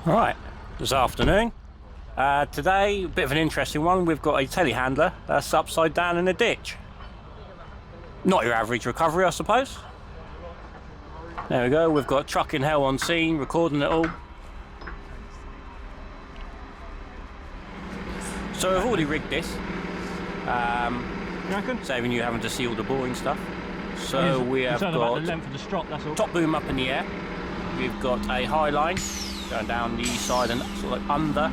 Right, this afternoon. Today, a bit of an interesting one. We've got a telehandler that's upside down in a ditch. Not your average recovery, I suppose. There we go, we've got trucking hell on scene, recording it all. So we've already rigged this, saving you having to see all the boring stuff. So we have got the length of the strop, that's all. Top boom up in the air. We've got a high line going down the side and sort of like under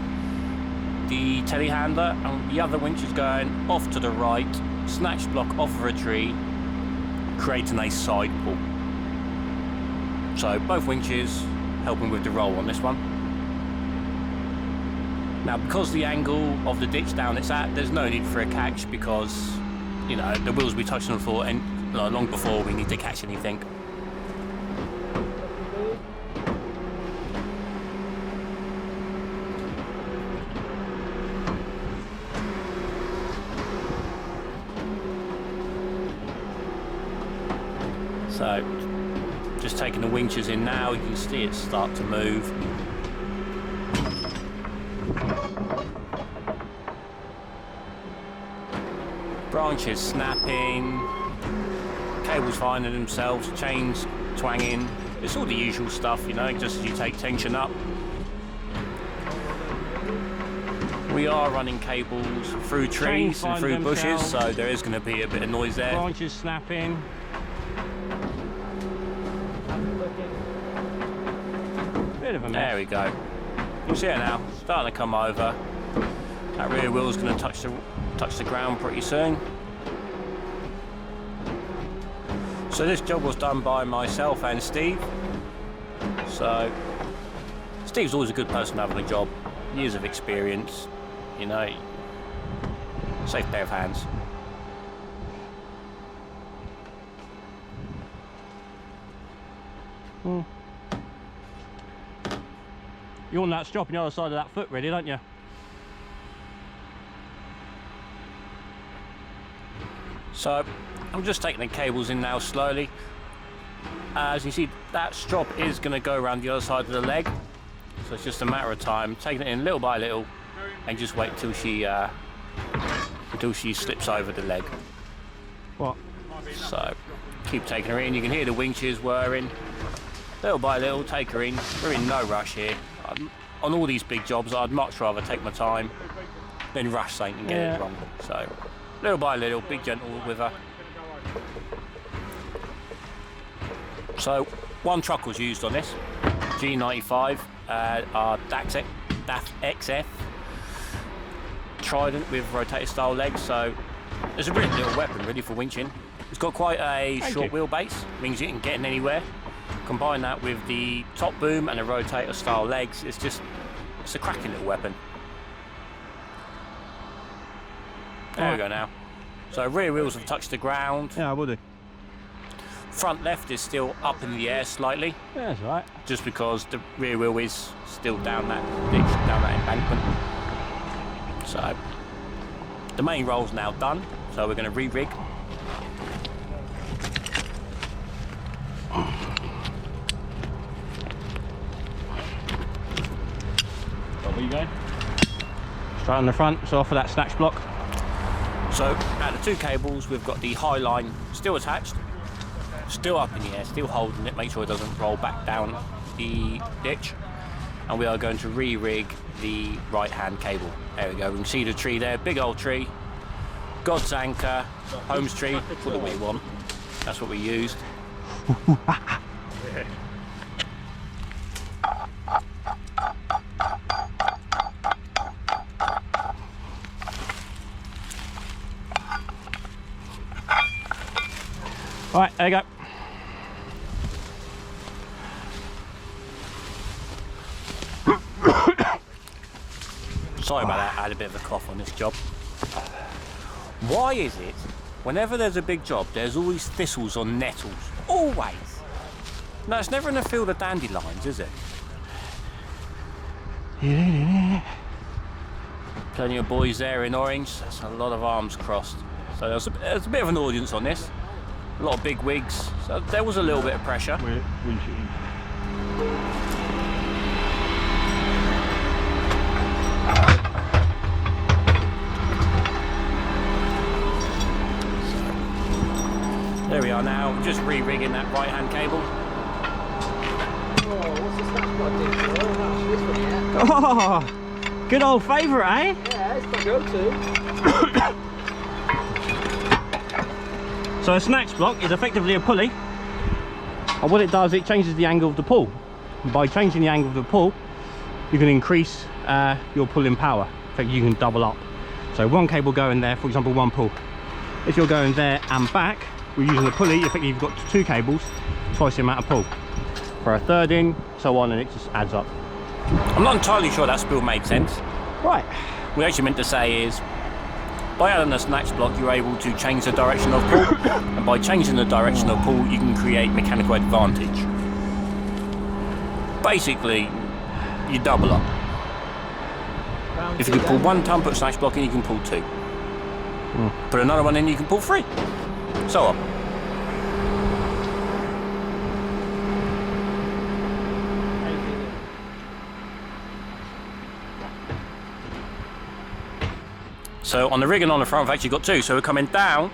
the telehandler, and the other winch is going off to the right, snatch block off of a tree, creating a side pull. So both winches helping with the roll on this one. Now, because the angle of the ditch down it's at, there's no need for a catch because, you know, the wheels will be touching the floor and long before we need to catch anything. So, just taking the winches in now, you can see it start to move. Branches snapping, cables finding themselves, chains twanging. It's all the usual stuff, you know, just as you take tension up. We are running cables through trees and through bushes, so there is going to be a bit of noise there. Branches snapping. Bit of a mess. There we go. You can see it now, starting to come over. That rear wheel's going to touch the ground pretty soon. So this job was done by myself and Steve. So Steve's always a good person having a job, years of experience, you know, safe pair of hands. You want that strop on the other side of that foot, really, don't you? So I'm just taking the cables in now slowly. As you see, that strop is going to go around the other side of the leg, so it's just a matter of time, taking it in little by little, and just wait until she slips over the leg. What? So keep taking her in. You can hear the winches whirring. Little by little, take her in. We're in no rush here. On all these big jobs, I'd much rather take my time than rush something and get it wrong. So little by little, big gentle with her. So one truck was used on this, G95, our DAF XF Trident with rotator style legs. So it's a really little weapon really for winching. It's got quite a short wheelbase, means you can get in anywhere. Combine that with the top boom and the rotator style legs, it's a cracking little weapon. There we go now. So rear wheels have touched the ground. Yeah, I will do. Front left is still up in the air slightly. Yeah, that's right. Just because the rear wheel is still down that ditch, down that embankment. So the main roll's now done. So we're going to re-rig. Where you going? Straight on the front, so off of that snatch block. So at the two cables, we've got the high line still attached, still up in the air, still holding it, make sure it doesn't roll back down the ditch. And we are going to re-rig the right-hand cable. There we go, we can see the tree there, big old tree. God's anchor, Home's tree, call it what you want. That's what we used. All right, there you go. Sorry about that, I had a bit of a cough on this job. Why is it, whenever there's a big job, there's always thistles on nettles? Always! No, it's never in a field of dandelions, is it? Plenty of boys there in orange, that's a lot of arms crossed. So there's a bit of an audience on this. A lot of big wigs, so there was a little bit of pressure. We're wind shooting. are now just re-rigging that right hand cable. Oh, what's the snatch plug do for? Oh, no, this one yet. Oh, good old favourite, eh? Yeah, it's my go-to. So a snatch block is effectively a pulley, and what it does, it changes the angle of the pull. And by changing the angle of the pull, you can increase your pulling power. In fact, you can double up. So one cable going there, for example, one pull. If you're going there and back, we're using the pulley, effectively you've got 2 cables, twice the amount of pull. For a third in, so on, and it just adds up. I'm not entirely sure that spill made sense. Right. What we actually meant to say is, by adding a snatch block, you're able to change the direction of pull, and by changing the direction of pull, you can create mechanical advantage. Basically, you double up. If you can pull 1 ton, put a snatch block in, you can pull 2. Put another one in, you can pull 3. So on. So on the rigging on the front, we've actually got 2. So we're coming down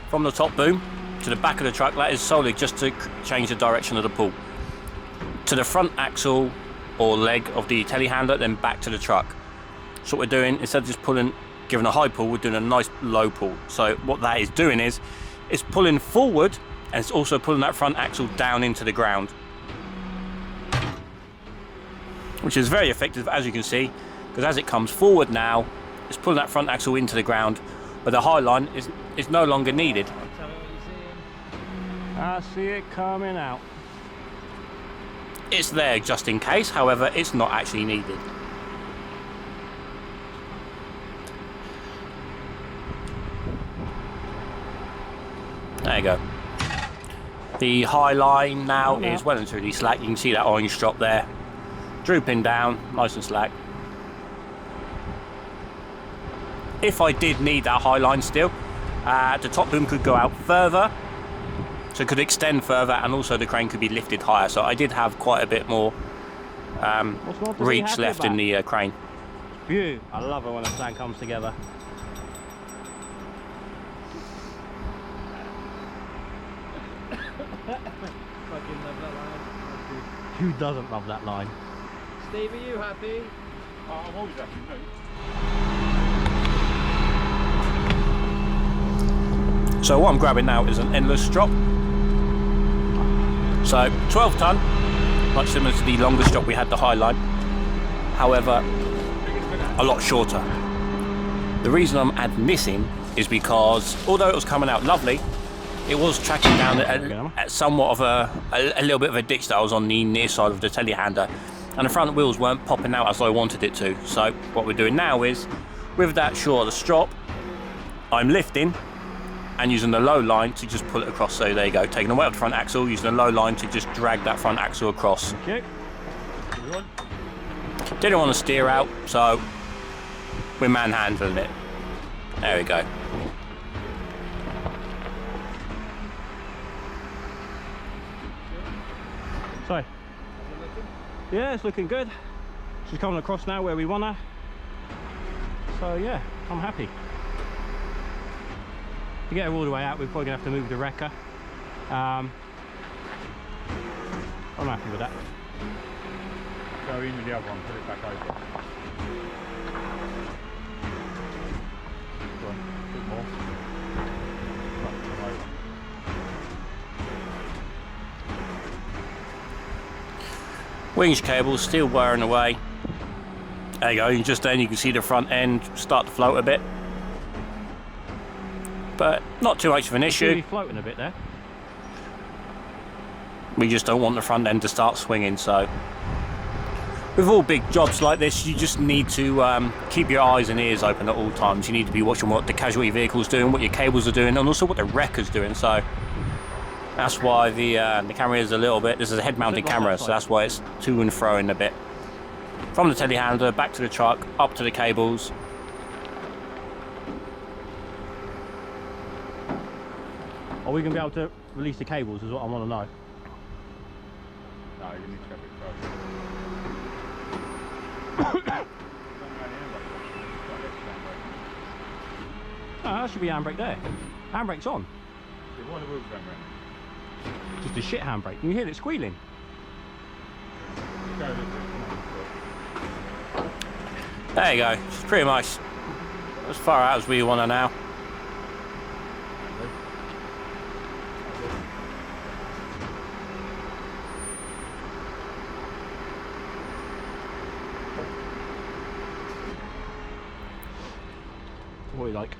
from the top boom to the back of the truck. That is solely just to change the direction of the pull. To the front axle or leg of the telehandler, then back to the truck. So what we're doing, instead of just pulling, giving a high pull, we're doing a nice low pull. So what that is doing is, it's pulling forward, and it's also pulling that front axle down into the ground. Which is very effective, as you can see, because as it comes forward now, it's pulling that front axle into the ground, but the high line is no longer needed. Tell me what you're seeing. I see it coming out. It's there just in case, however, it's not actually needed. There you go. The high line now is well and truly slack. You can see that orange drop there, drooping down, nice and slack. If I did need that high line still, the top boom could go out further, so it could extend further, and also the crane could be lifted higher. So I did have quite a bit more reach left in the crane. Phew. I love it when a plan comes together. Fucking love that line. Who doesn't love that line? Steve, are you happy? I'm always happy, mate. So what I'm grabbing now is an endless strop. So 12 ton, much similar to the longest strop we had, the high line. However, a lot shorter. The reason I'm adding this in is because although it was coming out lovely, it was tracking down at somewhat of a little bit of a ditch that I was on the near side of the telehandler, and the front wheels weren't popping out as I wanted it to. So what we're doing now is, with that shorter strop, I'm lifting and using the low line to just pull it across. So there you go, taking away off the front axle, using the low line to just drag that front axle across. Okay. Didn't want to steer out, so we're manhandling it. There we go. So, yeah, it's looking good. She's coming across now where we want her. So yeah, I'm happy. To get her all the way out, we're probably gonna have to move the wrecker. I'm happy with that. Go in with the other one, put it back over. Go on, a bit more. Right, come over. Winch cable still wearing away. There you go, just then you can see the front end start to float a bit. But not too much of an It's issue. really floating a bit there. We just don't want the front end to start swinging, so. With all big jobs like this, you just need to keep your eyes and ears open at all times. You need to be watching what the casualty vehicle's doing, what your cables are doing, and also what the wrecker's doing. So that's why the camera is a little bit, this is a head-mounted camera, so that's why it's to and fro in a bit. From the telehandler, back to the truck, up to the cables. Are we going to be able to release the cables is what I want to know. No, you need to go a bit further. Oh, that should be handbrake there. Handbrake's on. Yeah, Why the wheels going round? Just a shit handbrake. You hear it squealing. Go, There you go. It's pretty much as far out as we want to now. What do you like?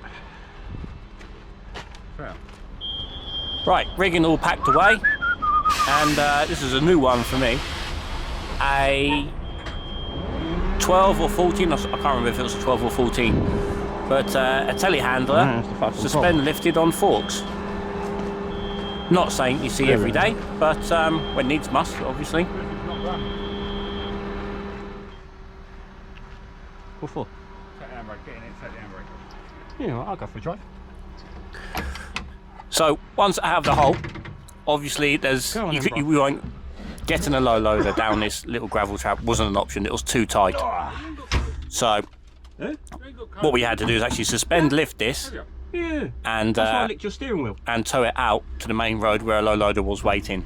fair. Right, rigging all packed away, and this is a new one for me. A 12 or 14, I can't remember if it was a 12 or 14, but a telehandler, suspend lifted on forks. Not saying you see every day, but when needs must, obviously. What for? Take the handbrake, get in it, take the handbrake off. Yeah, I'll go for a drive. So once I have the hole, obviously there's we won't getting a low loader down this little gravel trap wasn't an option. It was too tight. So what we had to do is actually suspend lift this. Yeah. And that's why I licked your steering wheel. And tow it out to the main road where a low loader was waiting.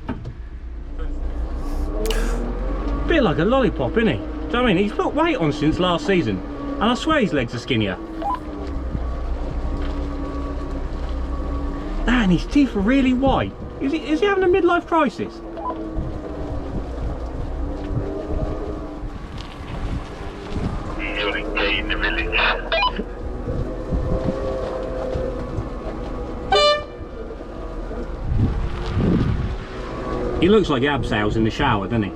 Bit like a lollipop, isn't he? Do you know what I mean? He's put weight on since last season, and I swear his legs are skinnier. And his teeth are really white. Is he having a midlife crisis? You're in the village. He looks like he abseils in the shower, doesn't he?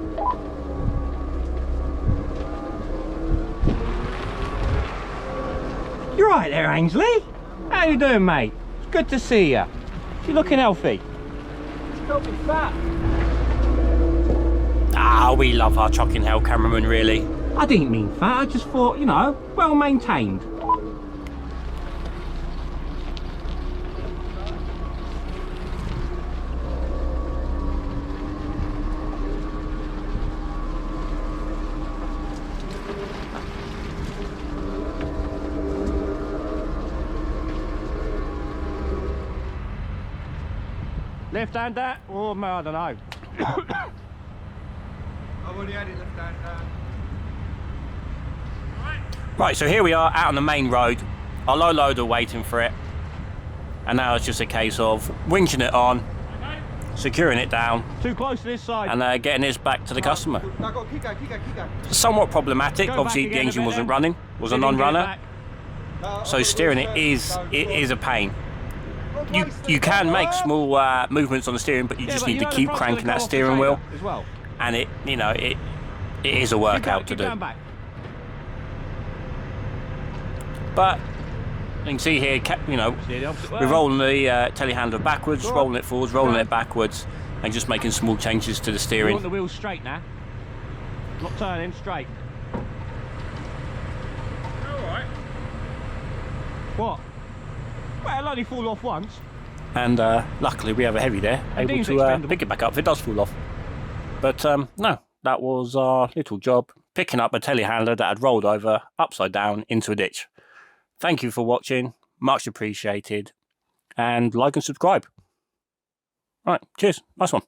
You're right there, Ainsley. How you doing, mate? It's good to see you. You're looking healthy. It's got me fat. Ah, we love our Chucking Hell cameraman, really. I didn't mean fat, I just thought, you know, well maintained. Left hander, or I don't know. I've already had it left hand down. Right, so here we are out on the main road. Our low loader waiting for it. And now it's just a case of winching it on, securing it down, Too close to this side. and getting this back to the customer. Now go, kick out. Somewhat problematic. Go Obviously, back the again engine a bit wasn't then. running, was a Didn't get it non-runner. back. So steering it is a pain. You can make small movements on the steering, but you Yeah, just but need you to know the keep front's cranking gonna that go off the steering wheel, trailer as well. and it is a workout to Keep do. going back. But you can see here, we're rolling the telehandler backwards, rolling it forwards, rolling it backwards, and just making small changes to the You steering. want the wheels straight now. Not turning, straight. Alright. What? Well, it'll only fall off once. And luckily we have a heavy there, able Dean's to expendable. pick it back up if it does fall off. But no, that was our little job, picking up a telehandler that had rolled over upside down into a ditch. Thank you for watching, much appreciated, and like and subscribe. Right, cheers, nice one.